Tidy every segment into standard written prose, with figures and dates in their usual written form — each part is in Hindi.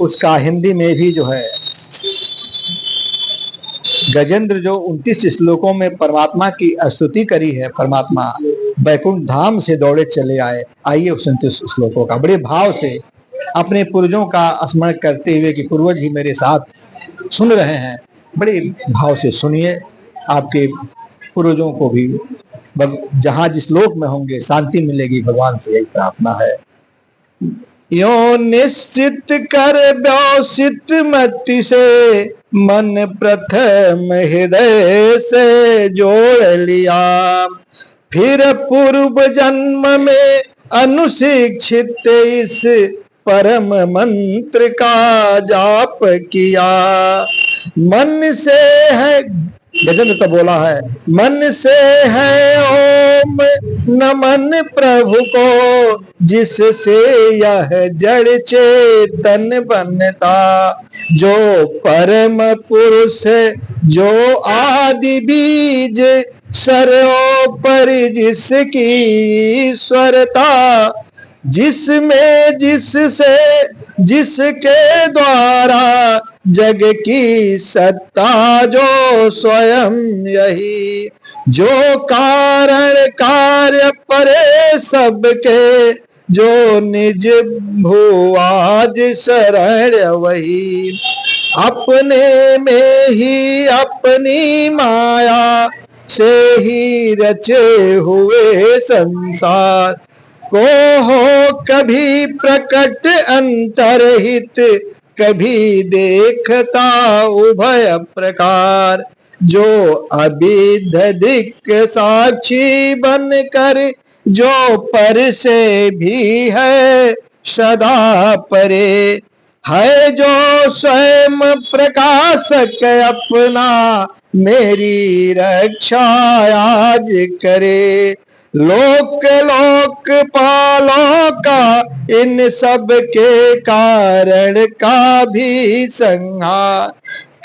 उसका हिंदी में भी जो है गजेंद्र जो 29 श्लोकों में परमात्मा की स्तुति करी है, परमात्मा बैकुंठ धाम से दौड़े चले आए। आइए उस 29 श्लोकों का बड़े भाव से अपने पूर्वजों का स्मरण करते हुए कि पूर्वज ही मेरे साथ सुन रहे हैं, बड़े भाव से सुनिए। आपके पूर्वजों को भी जहां जिस लोक में होंगे शांति मिलेगी, भगवान से यही प्रार्थना है। यो निश्चित कर व्यवसित मति से मन प्रथम हृदय से जोड़ लिया, फिर पूर्व जन्म में अनुशिक्षित इस परम मंत्र का जाप किया। मन से है, गजेंद्र तो बोला है, मन से है ओम नमन प्रभु को, जिससे यह जड़ चेतन बनता। जो परम पुरुष जो आदि बीज सर्वोपरि जिसकी ईश्वरता, जिसमें जिससे जिसके द्वारा जग की सत्ता, जो स्वयं यही जो कारण कार्य परे सबके, जो निज भुआज शरण वही। अपने में ही अपनी माया से ही रचे हुए संसार को हो कभी प्रकट अंतरहित, कभी देखता उभय प्रकार। जो अविध दिक् साक्षी बनकर, जो पर से भी है सदा परे, है जो स्वयं प्रकाशक अपना, मेरी रक्षा आज करे। लोक लोक पालों का इन सब के कारण का भी संहार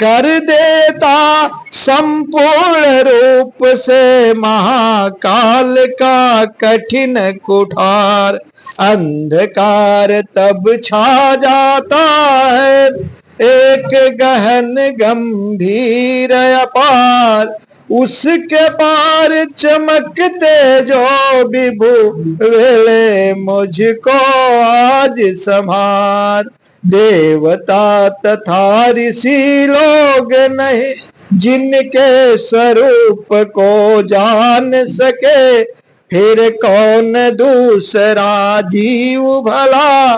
कर देता, संपूर्ण रूप से महाकाल का कठिन कुठार। अंधकार तब छा जाता है एक गहन गंभीर अपार, उसके पार चमकते जो विभु वेले, मुझको आज संभार। देवता तथा ऋषि लोग नहीं, जिनके स्वरूप को जान सके, फिर कौन दूसरा जीव भला,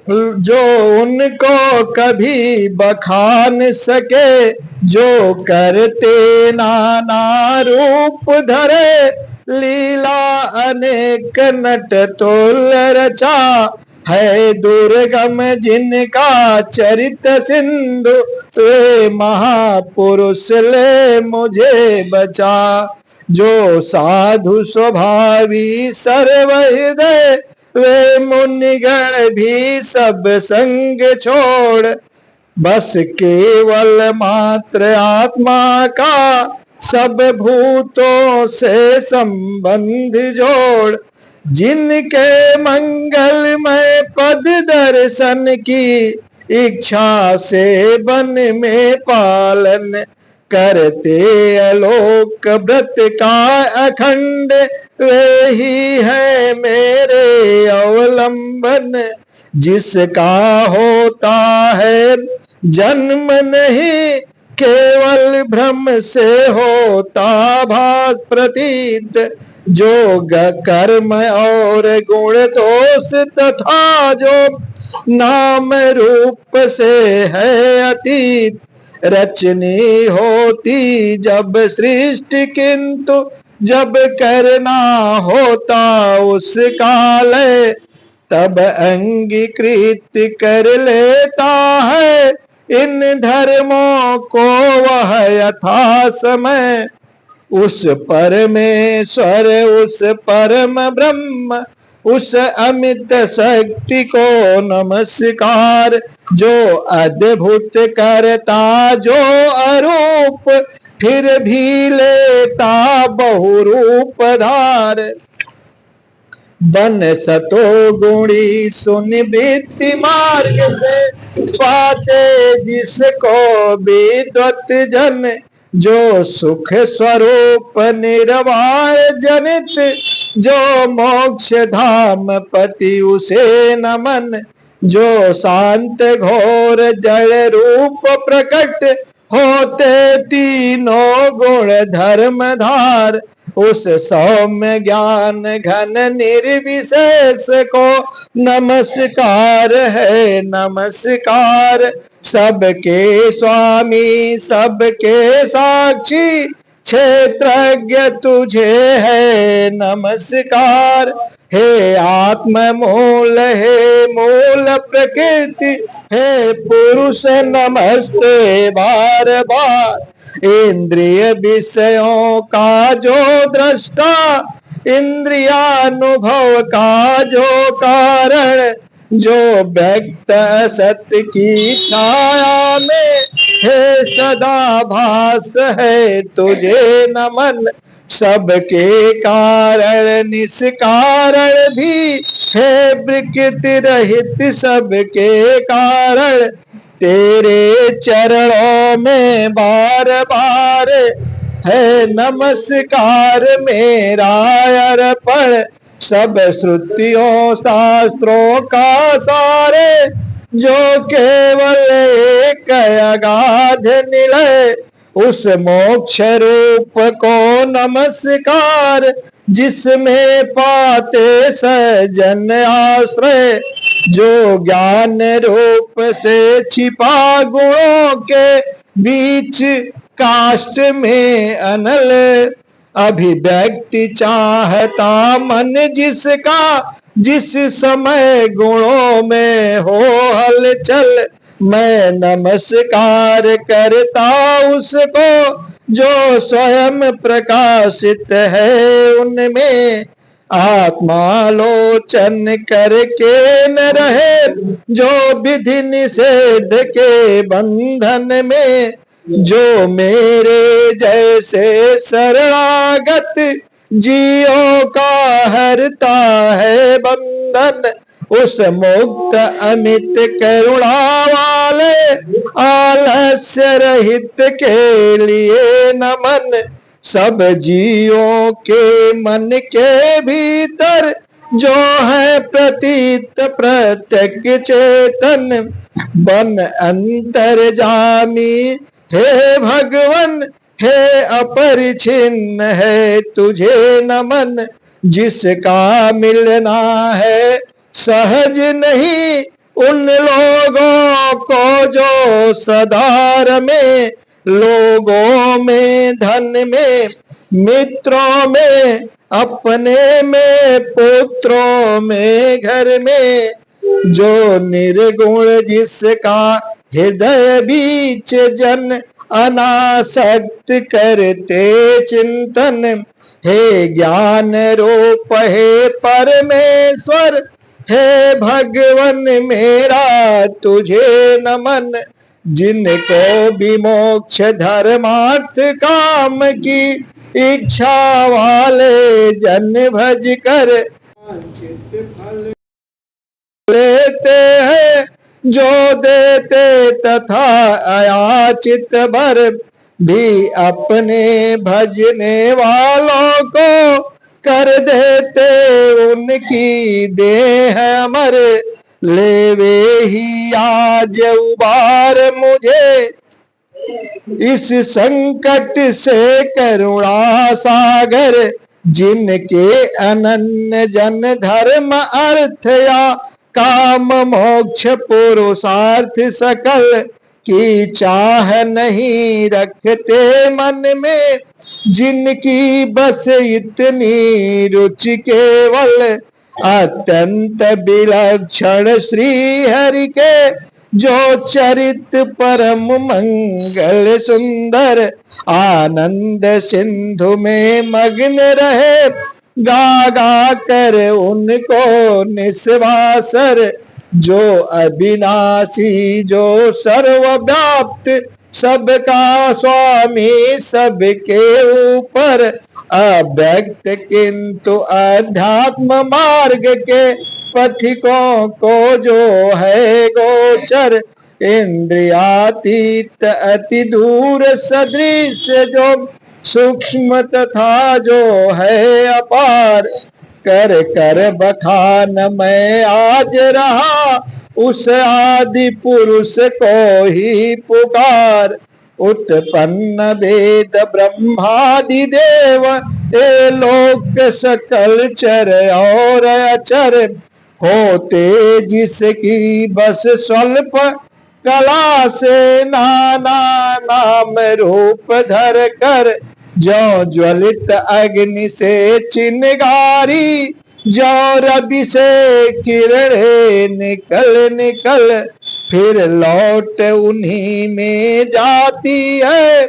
जो उनको कभी बखान सके। जो करते नाना रूप धरे, लीला अनेक नट तोल रचा, है दुर्गम जिनका चरित सिंधु, वे महापुरुष ले मुझे बचा। जो साधु स्वभावी सर्वहृदय, वे मुनिगण भी सब संग छोड़, बस केवल मात्र आत्मा का सब भूतों से संबंध जोड़। जिनके मंगलमय पद दर्शन की इच्छा से वन में पालन करते, अलोक व्रत का अखंड वे ही है मेरे अवलंबन। जिसका होता है जन्म नहीं, केवल भ्रम से होता भास प्रतीत। जो कर्म और गुण दोष तथा जो नाम रूप से है अतीत, रचनी होती जब सृष्टि, किंतु जब करना होता उस काल, तब अंगीकृत कर लेता है इन धर्मों को वह यथा समय। उस परमेश्वर उस परम ब्रह्म उस अमित शक्ति को नमस्कार। जो अद्भुत करता जो अरूप, फिर भी लेता बहुरूप धार। बन सतो गुणी सुन बीती मार्ग से पाते जिसको विद्वत जन जो सुख स्वरूप निर्वाण जनित जो मोक्ष धाम पति उसे नमन जो शांत घोर जड़ रूप प्रकट होते तीनों गुण धर्म धार उस सौम्य ज्ञान घन निर्विशेष को नमस्कार है नमस्कार। सबके स्वामी सबके साक्षी क्षेत्रज्ञ तुझे है नमस्कार। हे आत्म मूल हे मूल प्रकृति हे पुरुष नमस्ते बार बार। इंद्रिय विषयों का जो दृष्टा इंद्रियानुभव का जो कारण जो व्यक्त सत्य की छाया में हे सदा भास है तुझे नमन। सबके कारण निष्कारण भी है प्रकृति रहित सबके कारण तेरे चरणों में बार बार है नमस्कार मेरा अर्पण। सब श्रुतियों शास्त्रों का सारे जो केवल एक अगाध निलय उस मोक्ष रूप को नमस्कार। जिसमें पाते सजन आश्रय जो ज्ञान रूप से छिपा गुणों के बीच काष्ठ में अनल अभिव्यक्ति चाहता मन जिसका जिस समय गुणों में हो हलचल। मैं नमस्कार करता उसको जो स्वयं प्रकाशित है उनमें आत्मालोचन करके न रहे जो विधि निषेध के बंधन में। जो मेरे जैसे शरणागत जियो का हरता है बंधन उस मुक्त अमित करुणा वाले आलस्य रहित के लिए नमन। सब जीवों के मन के भीतर जो है प्रतीत प्रत्यक्ष चेतन बन अंतर्जामी हे भगवन हे अपरिछिन्न है तुझे नमन। जिसका मिलना है सहज नहीं उन लोगों को जो सदार में लोगों में धन में मित्रों में अपने में पुत्रों में घर में जो निर्गुण जिसका हृदय बीच जन अनासक्त करते चिंतन। हे ज्ञान रूप हे परमेश्वर हे भगवन मेरा तुझे नमन। जिनको विमोक्ष धर्मार्थ काम की इच्छा वाले जन भज कर लेते हैं जो देते तथा अयाचित भर भी अपने भजने वालों को कर देते उनकी देह अमर। लेवे ही आज उबार मुझे इस संकट से करुणा सागर। जिनके अनन्य जन धर्म अर्थ या काम मोक्ष पुरुषार्थ सकल की चाह नहीं रखते मन में। जिनकी बस इतनी रुचि केवल अत्यंत विलक्षण श्री हरि के जो चरित परम मंगल सुंदर आनंद सिंधु में मग्न रहे गा गा कर उनको निस्वासर। जो अविनाशी जो सर्वव्याप्त सबका स्वामी सबके ऊपर अव्यक्त किंतु अध्यात्म मार्ग के पथिकों को जो है गोचर, इंद्रियातीत अति दूर सदृश जो सूक्ष्म तथा जो है अपार, कर कर बखान मैं आज रहा उस आदि पुरुष को ही पुकार। उत्पन्न वेद ब्रह्मादि देव ए लोक सकल चर और अचर, होते जिसकी बस स्वल्प कला से नाना नाम रूप धर कर, जो ज्वलित अग्नि से चिनगारी, जो रवि से किरणें निकल निकल फिर लौट उन्हीं में जाती है।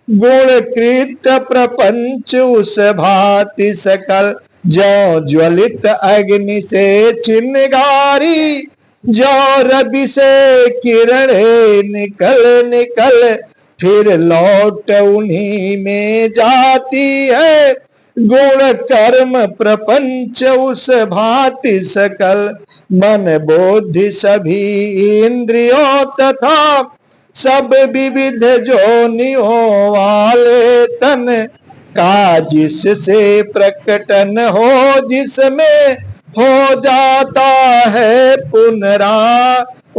गुणकृत प्रपंच उस भांति सकल, जो ज्वलित अग्नि से चिनगारी, जो रवि से किरणें निकल निकल फिर लौट उन्हीं में जाती है। गुण कर्म प्रपंच उस भांति सकल, मन बुद्धि सभी इंद्रियों तथा सब विविध जोनियों वाले तन का, जिससे प्रकटन हो जिसमें हो जाता है पुनरावर्तन,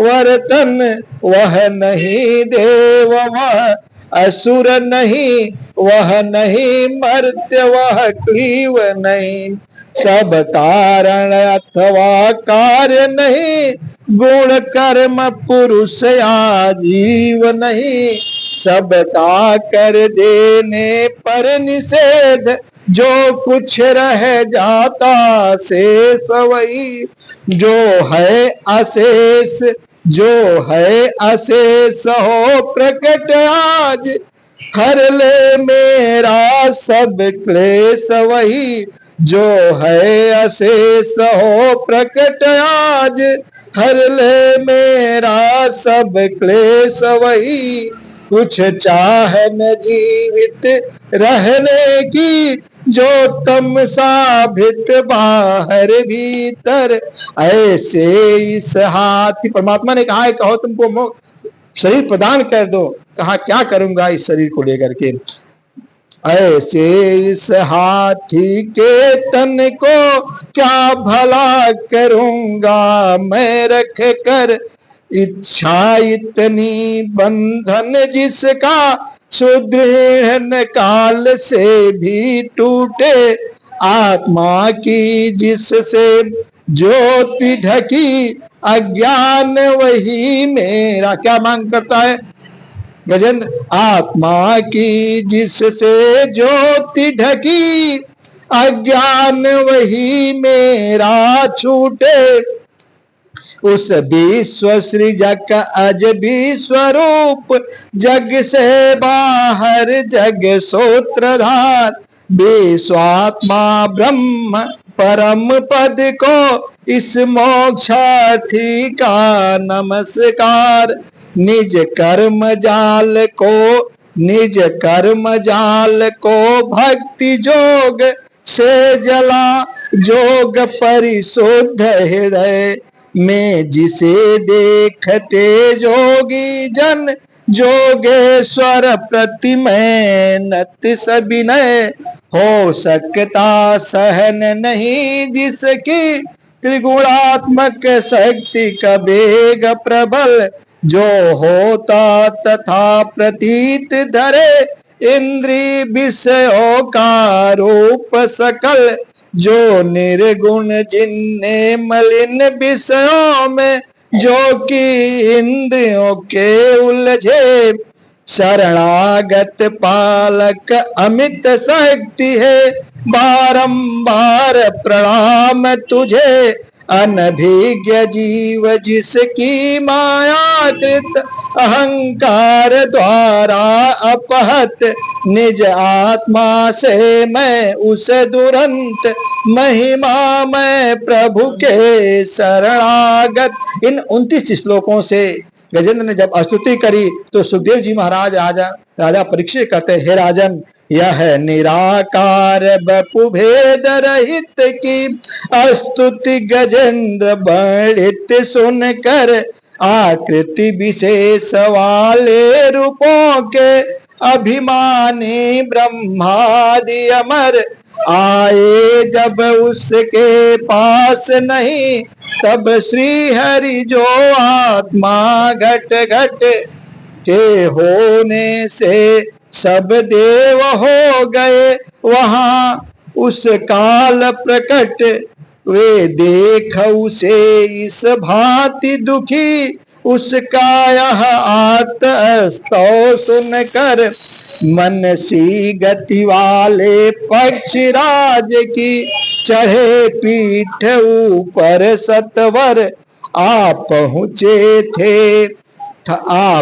वह नहीं देव वह असुर नहीं, वह नहीं मर्त्य वह क्लीव नहीं, सब कारण अथवा कार्य नहीं, गुण कर्म पुरुष या जीव नहीं, सबका कर देने पर निषेध, जो कुछ रह जाता शेष वही, जो है अशेष जो है अशेष हो प्रकट आज, हर ले मेरा सब क्लेश वही, जो है अशेष हो प्रकट आज, हर ले मेरा सब क्लेश वही। कुछ चाह न जीवित रहने की, जो तम साभित बाहर भीतर, ऐसे इस हाथी, परमात्मा ने कहा है कहो तुमको शरीर प्रदान कर दो, कहा क्या करूंगा इस शरीर को लेकर के, ऐसे इस हाथी के तन को क्या भला करूंगा मैं रख कर, इच्छा इतनी बंधन जिसका सुदृढ़ काल से भी टूटे, आत्मा की जिससे ज्योति ढकी अज्ञान वही मेरा, क्या मांग करता है गजेंद्र, आत्मा की जिससे ज्योति ढकी अज्ञान वही मेरा छूटे, उस विश्व सृजक का अज भी स्वरूप, जग से बाहर जग सूत्रधार, विश्वात्मा ब्रह्म परम पद को इस मोक्षार्थी का नमस्कार, निज कर्म जाल को भक्ति जोग से जला, जोग परिशुद्ध हृदय में जिसे देखते जोगी जन, जोगेश्वर प्रतिमय नत सविनय, हो सकता सहन नहीं जिसकी त्रिगुणात्मक शक्ति का वेग प्रबल, जो होता तथा प्रतीत धरे इंद्रिय विषयों का रूप सकल, जो निर्गुण जिनने मलिन विषयों में जो कि इंद्रियों के उलझे, शरणागत पालक अमित शक्ति है, बारंबार प्रणाम तुझे, अनभिज्ञ जीव जिसकी मायाकृत अहंकार द्वारा अपहत, निज आत्मा से मैं उस दुरंत महिमा में प्रभु के शरणागत। इन 29 श्लोकों से गजेंद्र ने जब स्तुति करी तो सुखदेव जी महाराज राजा परीक्षित कहते, हे राजन, यह निराकार बपु भेद रहित की स्तुति गजेंद्र वर्णित सुनकर आकृति विशेष वाले रूपों के अभिमानी ब्रह्मादि अमर आए जब उसके पास नहीं तब श्री हरि जो आत्मा घट घट के होने से सब देव हो गए वहां उस काल प्रकट वे देख उसे इस भांति दुखी उसका यह आर्त स्तव सुनकर मन सी गति वाले पक्षीराज की चढ़े पीठ ऊपर सतवर आ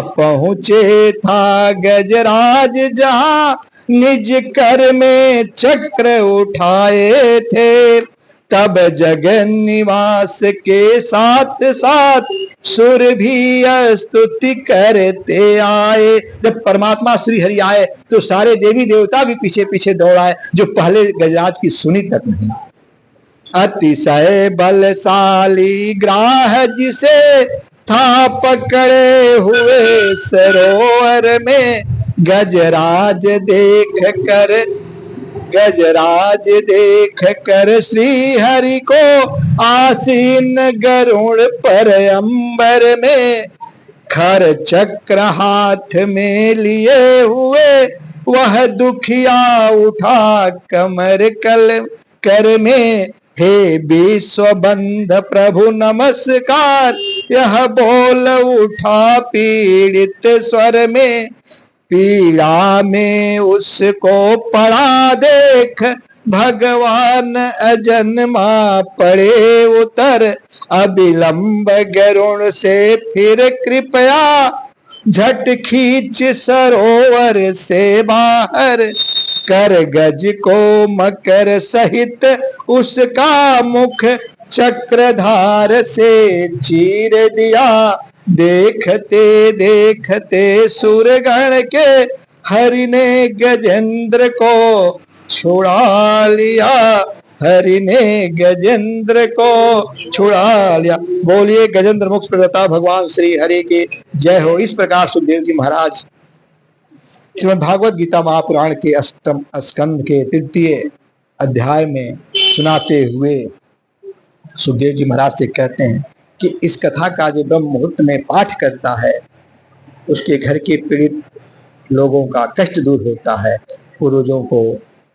पहुँचे था गजराज जहाँ निज कर में चक्र उठाए थे तब जगन निवास के साथ साथ सुर भी स्तुति करते आए। जब परमात्मा श्री हरि आए तो सारे देवी देवता भी पीछे पीछे दौड़ाए जो पहले गजराज की सुनी तक नहीं। अतिशय बलशाली ग्राह जिसे था पकड़े हुए सरोवर में गजराज देख कर श्री हरि को आसीन गरुड़ पर अंबर में खर चक्र हाथ में लिए हुए वह दुखिया उठा कमर कल कर में हे विश्वबंध प्रभु नमस्कार यह बोल उठा पीड़ित स्वर में पीड़ा में उसको पड़ा देख भगवान अजन्मा पड़े उतर अविलंब गरुण से फिर कृपया झट खींच सरोवर से बाहर कर गज को मकर सहित उसका मुख चक्रधार से चीर दिया। देखते देखते सुरगण के हरि ने गजेंद्र को छुड़ा लिया। हरि ने गजेंद्र को छुड़ा लिया। बोलिए गजेंद्र मुक्त प्रदाता भगवान श्री हरि की जय हो। इस प्रकार सुखदेव जी महाराज श्रीमद् भागवत गीता महापुराण के अष्टम स्कंद के तृतीय अध्याय में सुनाते हुए सुखदेव जी महाराज से कहते हैं कि इस कथा का जो ब्रह्म मुहूर्त में पाठ करता है उसके घर के पीड़ित लोगों का कष्ट दूर होता है। पूर्वजों को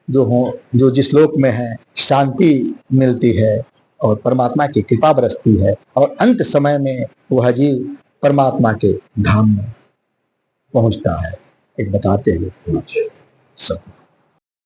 जो जिस लोक में है शांति मिलती है और परमात्मा की कृपा बरसती है और अंत समय में वह जीव परमात्मा के धाम में पहुंचता है। एक बताते हैं सब